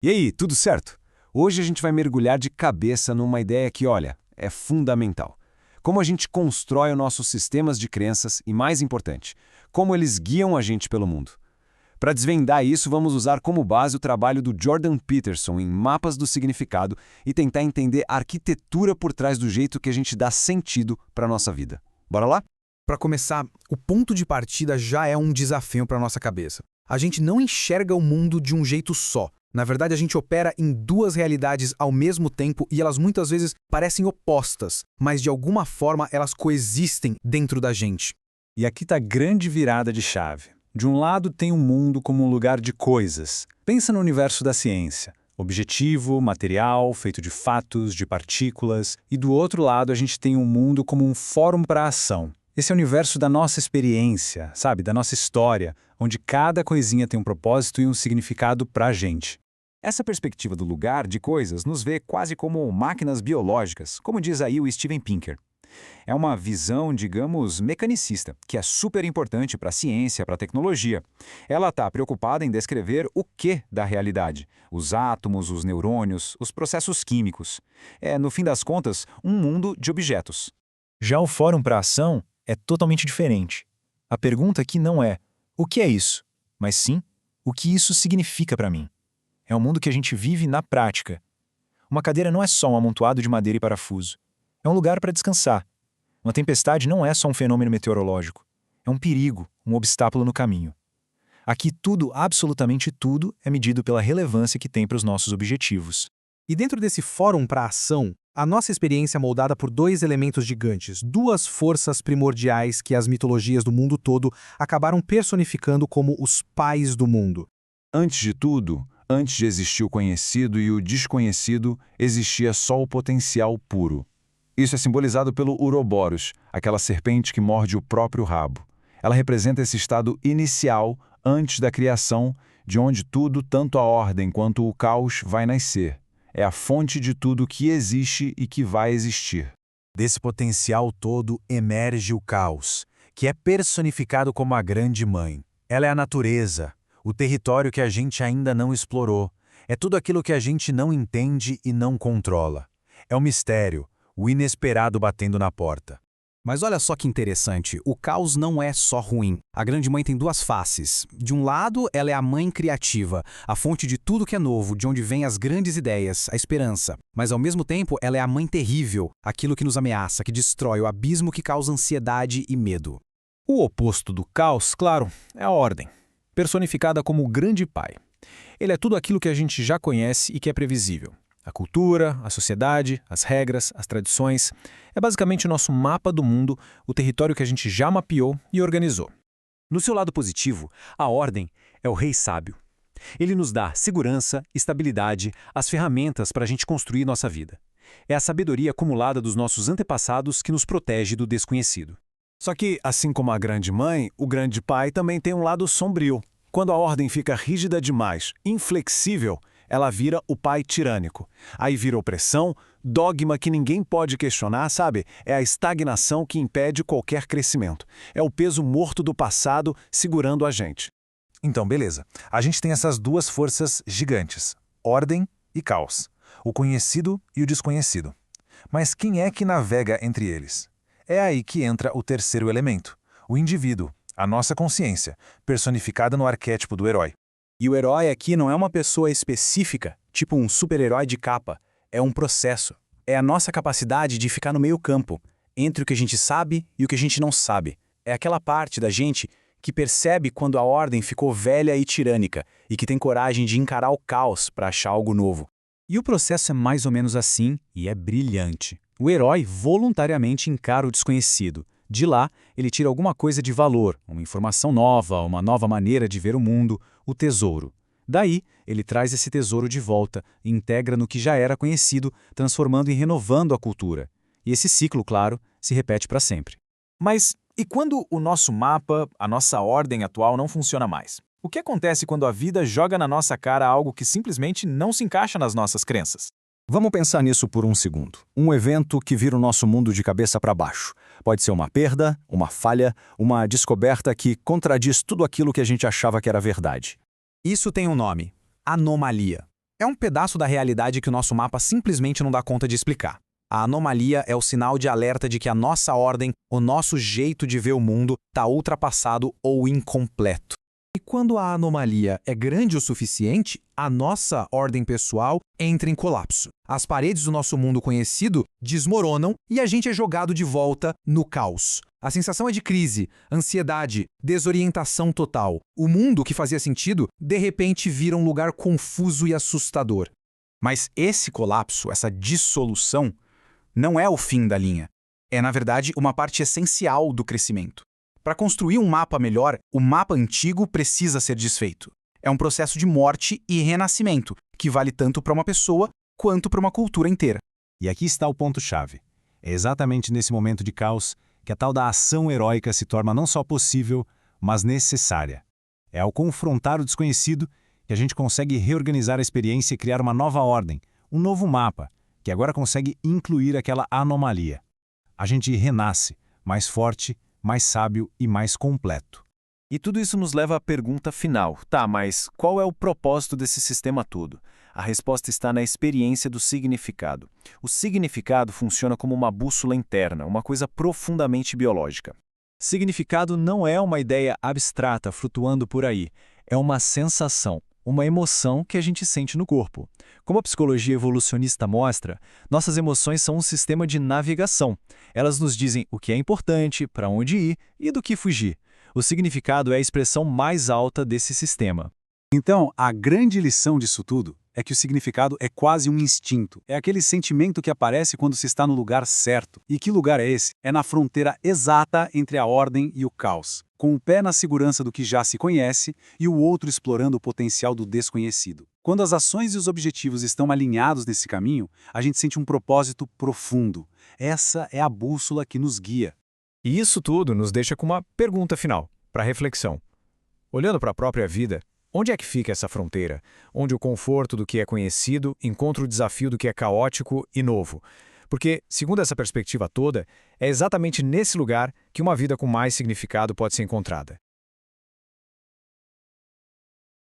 E aí, tudo certo? Hoje a gente vai mergulhar de cabeça numa ideia que, olha, é fundamental. Como a gente constrói os nossos sistemas de crenças e, mais importante, como eles guiam a gente pelo mundo. Para desvendar isso, vamos usar como base o trabalho do Jordan Peterson em Mapas do Significado e tentar entender a arquitetura por trás do jeito que a gente dá sentido para a nossa vida. Bora lá? Para começar, o ponto de partida já é um desafio para nossa cabeça. A gente não enxerga o mundo de um jeito só. Na verdade, a gente opera em duas realidades ao mesmo tempo e elas muitas vezes parecem opostas, mas de alguma forma elas coexistem dentro da gente. E aqui está a grande virada de chave. De um lado tem o mundo como um lugar de coisas. Pensa no universo da ciência. Objetivo, material, feito de fatos, de partículas. E do outro lado a gente tem o mundo como um fórum para a ação. Esse é o universo da nossa experiência, sabe? Da nossa história, onde cada coisinha tem um propósito e um significado para a gente. Essa perspectiva do lugar de coisas nos vê quase como máquinas biológicas, como diz aí o Steven Pinker. É uma visão, digamos, mecanicista, que é super importante para a ciência, para a tecnologia. Ela está preocupada em descrever o que da realidade, os átomos, os neurônios, os processos químicos. É, no fim das contas, um mundo de objetos. Já o Fórum para a Ação é totalmente diferente. A pergunta aqui não é o que é isso, mas sim o que isso significa para mim. É um mundo que a gente vive na prática. Uma cadeira não é só um amontoado de madeira e parafuso. É um lugar para descansar. Uma tempestade não é só um fenômeno meteorológico. É um perigo, um obstáculo no caminho. Aqui tudo, absolutamente tudo, é medido pela relevância que tem para os nossos objetivos. E dentro desse fórum para ação, a nossa experiência é moldada por dois elementos gigantes, duas forças primordiais que as mitologias do mundo todo acabaram personificando como os pais do mundo. Antes de tudo, antes de existir o conhecido e o desconhecido, existia só o potencial puro. Isso é simbolizado pelo Uroboros, aquela serpente que morde o próprio rabo. Ela representa esse estado inicial, antes da criação, de onde tudo, tanto a ordem quanto o caos, vai nascer. É a fonte de tudo que existe e que vai existir. Desse potencial todo emerge o caos, que é personificado como a Grande Mãe. Ela é a natureza, o território que a gente ainda não explorou. É tudo aquilo que a gente não entende e não controla. É o mistério, o inesperado batendo na porta. Mas olha só que interessante, o caos não é só ruim. A Grande Mãe tem duas faces. De um lado, ela é a mãe criativa, a fonte de tudo que é novo, de onde vêm as grandes ideias, a esperança. Mas ao mesmo tempo, ela é a mãe terrível, aquilo que nos ameaça, que destrói, o abismo que causa ansiedade e medo. O oposto do caos, claro, é a ordem, personificada como o grande pai. Ele é tudo aquilo que a gente já conhece e que é previsível. A cultura, a sociedade, as regras, as tradições. É basicamente o nosso mapa do mundo, o território que a gente já mapeou e organizou. No seu lado positivo, a ordem é o rei sábio. Ele nos dá segurança, estabilidade, as ferramentas para a gente construir nossa vida. É a sabedoria acumulada dos nossos antepassados que nos protege do desconhecido. Só que, assim como a Grande Mãe, o Grande Pai também tem um lado sombrio. Quando a ordem fica rígida demais, inflexível, ela vira o pai tirânico. Aí vira opressão, dogma que ninguém pode questionar, sabe? É a estagnação que impede qualquer crescimento. É o peso morto do passado segurando a gente. Então, beleza. A gente tem essas duas forças gigantes, ordem e caos, o conhecido e o desconhecido. Mas quem é que navega entre eles? É aí que entra o terceiro elemento, o indivíduo, a nossa consciência, personificada no arquétipo do herói. E o herói aqui não é uma pessoa específica, tipo um super-herói de capa. É um processo. É a nossa capacidade de ficar no meio campo, entre o que a gente sabe e o que a gente não sabe. É aquela parte da gente que percebe quando a ordem ficou velha e tirânica e que tem coragem de encarar o caos para achar algo novo. E o processo é mais ou menos assim e é brilhante. O herói voluntariamente encara o desconhecido. De lá, ele tira alguma coisa de valor, uma informação nova, uma nova maneira de ver o mundo, o tesouro. Daí, ele traz esse tesouro de volta e integra no que já era conhecido, transformando e renovando a cultura. E esse ciclo, claro, se repete para sempre. Mas e quando o nosso mapa, a nossa ordem atual não funciona mais? O que acontece quando a vida joga na nossa cara algo que simplesmente não se encaixa nas nossas crenças? Vamos pensar nisso por um segundo. Um evento que vira o nosso mundo de cabeça para baixo. Pode ser uma perda, uma falha, uma descoberta que contradiz tudo aquilo que a gente achava que era verdade. Isso tem um nome: anomalia. É um pedaço da realidade que o nosso mapa simplesmente não dá conta de explicar. A anomalia é o sinal de alerta de que a nossa ordem, o nosso jeito de ver o mundo, está ultrapassado ou incompleto. E quando a anomalia é grande o suficiente, a nossa ordem pessoal entra em colapso. As paredes do nosso mundo conhecido desmoronam e a gente é jogado de volta no caos. A sensação é de crise, ansiedade, desorientação total. O mundo que fazia sentido, de repente, vira um lugar confuso e assustador. Mas esse colapso, essa dissolução, não é o fim da linha. É, na verdade, uma parte essencial do crescimento. Para construir um mapa melhor, o mapa antigo precisa ser desfeito. É um processo de morte e renascimento, que vale tanto para uma pessoa quanto para uma cultura inteira. E aqui está o ponto-chave. É exatamente nesse momento de caos que a tal da ação heróica se torna não só possível, mas necessária. É ao confrontar o desconhecido que a gente consegue reorganizar a experiência e criar uma nova ordem, um novo mapa, que agora consegue incluir aquela anomalia. A gente renasce, mais forte, mais sábio e mais completo. E tudo isso nos leva à pergunta final. Tá, mas qual é o propósito desse sistema todo? A resposta está na experiência do significado. O significado funciona como uma bússola interna, uma coisa profundamente biológica. Significado não é uma ideia abstrata flutuando por aí. É uma sensação, uma emoção que a gente sente no corpo. Como a psicologia evolucionista mostra, nossas emoções são um sistema de navegação. Elas nos dizem o que é importante, para onde ir e do que fugir. O significado é a expressão mais alta desse sistema. Então, a grande lição disso tudo é que o significado é quase um instinto. É aquele sentimento que aparece quando se está no lugar certo. E que lugar é esse? É na fronteira exata entre a ordem e o caos, com o pé na segurança do que já se conhece e o outro explorando o potencial do desconhecido. Quando as ações e os objetivos estão alinhados nesse caminho, a gente sente um propósito profundo. Essa é a bússola que nos guia. E isso tudo nos deixa com uma pergunta final, para reflexão. Olhando para a própria vida, onde é que fica essa fronteira? Onde o conforto do que é conhecido encontra o desafio do que é caótico e novo? Porque, segundo essa perspectiva toda, é exatamente nesse lugar que uma vida com mais significado pode ser encontrada.